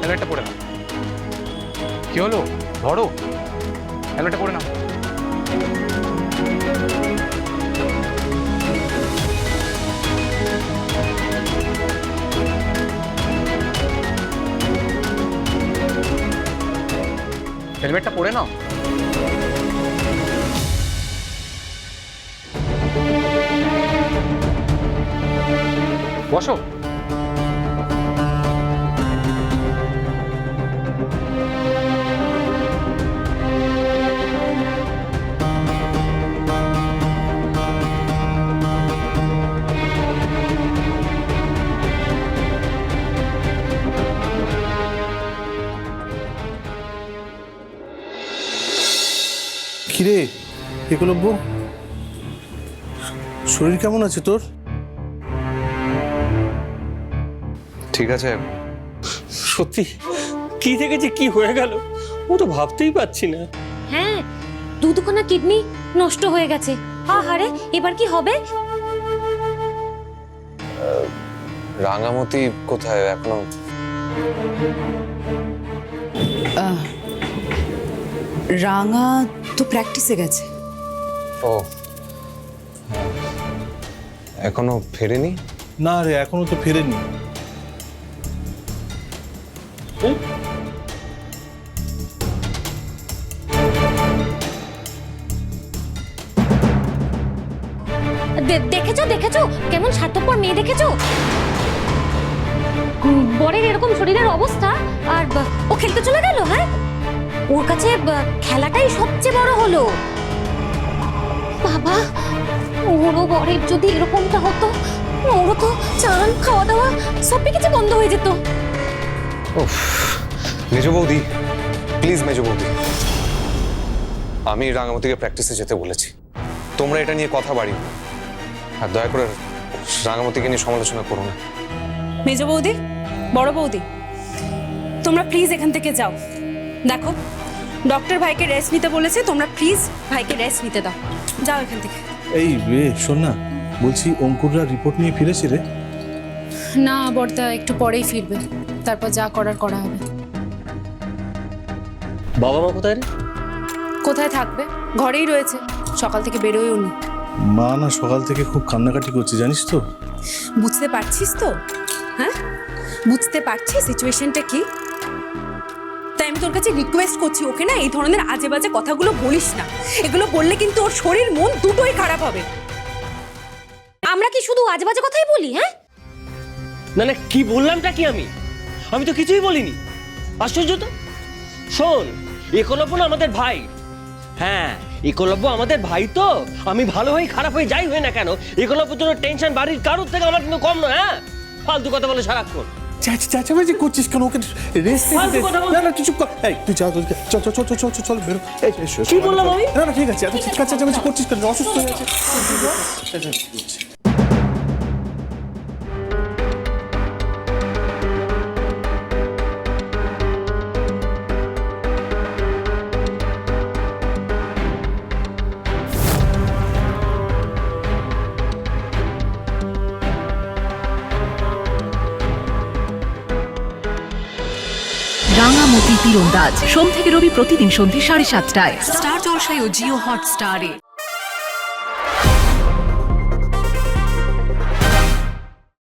হেলমেটটা পরে নাও। কি হলো? ধরো, হেলমেটটা পরে নাও। হেলমেটটা পরে নাও। বসো। কিরে একলব্য, শরীর কেমন আছে তোর? ঠিক আছে। সত্যি কি থেকে যে কি হয়ে গেল ও তো ভাবতেই পারছি না। হ্যাঁ, দুখানা কিডনি নষ্ট হয়ে গেছে। আহারে, এবার কি হবে? রাঙামতি কোথায় এখনো? রাঙা তো প্র্যাকটিসে গেছে। ও, এখনো ফেরেনি? না রে, এখনো তো ফেরেনি। দেখেছো দেখেছো কেমন স্বার্থপর মেয়ে দেখেছো? বরের এরকম শরীরের অবস্থা আর ও খেলতে চলে গেল। হ্যাঁ, ওর কাছে খেলাটাই সবচেয়ে বড় হলো। বাবা, ওরও বরের যদি এরকমটা হতো, ওরও তো চান খাওয়া দাওয়া সব কিছু বন্ধ হয়ে যেত। উফ, মেজ বৌদি প্লিজ, মেজ বৌদি আমি রাঙামতিকে প্র্যাকটিসে যেতে বলেছি, তোমরা এটা নিয়ে কথা বাড়িও না। আর দয়া করে রাঙামতিকে নিয়ে সমালোচনা করো না। মেজ বৌদি, বড় বৌদি, তোমরা প্লিজ এখান থেকে যাও। দেখো, ডক্টর ভাইকে রেস্ট নিতে বলেছে, তোমরা প্লিজ ভাইকে রেস্ট নিতে দাও। যাও এখান থেকে। এই রে শোন না, বলছি অঙ্কুররা রিপোর্ট নিয়ে ফিরেছে রে? না বর্দা, একটু পরেই ফিরবে, তারপর যা করার করা হবে। বাবা মা কোথায় রে? কোথায় থাকবে, ঘরেই রয়েছে, সকাল থেকে বেরোয়ও নি। মা না সকাল থেকে খুব কান্নাকাটি করছে, জানিস তো? বুঝতে পারছিস তো? হ্যাঁ, বুঝতে পারছিস সিচুয়েশনটা কি? তাই আমি তোর কাছে রিকোয়েস্ট করছি, ওকে না এই ধরনের আজে বাজে কথাগুলো বলিস না। এগুলো বললে কিন্তু ওর শরীর মন দুটোই খারাপ হবে। আমরা কি শুধু আজে বাজে কথাই বলি? হ্যাঁ, না না, কি বললামটা কি? আমি তো কিছুই বলিনি। আশ্চর্য তো। শোন, একলব্য না আমাদের ভাই। হ্যাঁ, একলব্য আমাদের ভাই তো। আমি ভালো হই খারাপ হয়ে যাই হই না কেন, একলব্যর জন্য টেনশন বাড়ির কারোর থেকে আমার কিন্তু কম নয়। হ্যাঁ, ফালতু কথা বলে সারাক্ষণ। চাচাবাজি করছিস কেন? ওকে রেস্ট ফালতু কথা বল। না না, তুই চুপ কর। এই তুই যা, চল চল চল চল চল চল বেরো। এই কি বললাম আমি? না না, ঠিক আছে, এত চিৎকার চাচাবাজি করছিস কেন? অসুস্থ হয়ে আছে। রাঙামতি তীরন্দাজ সোম থেকে রবি প্রতিদিন সন্ধ্যে 7:30টায় স্টার জলসায় ও জিও হটস্টারে।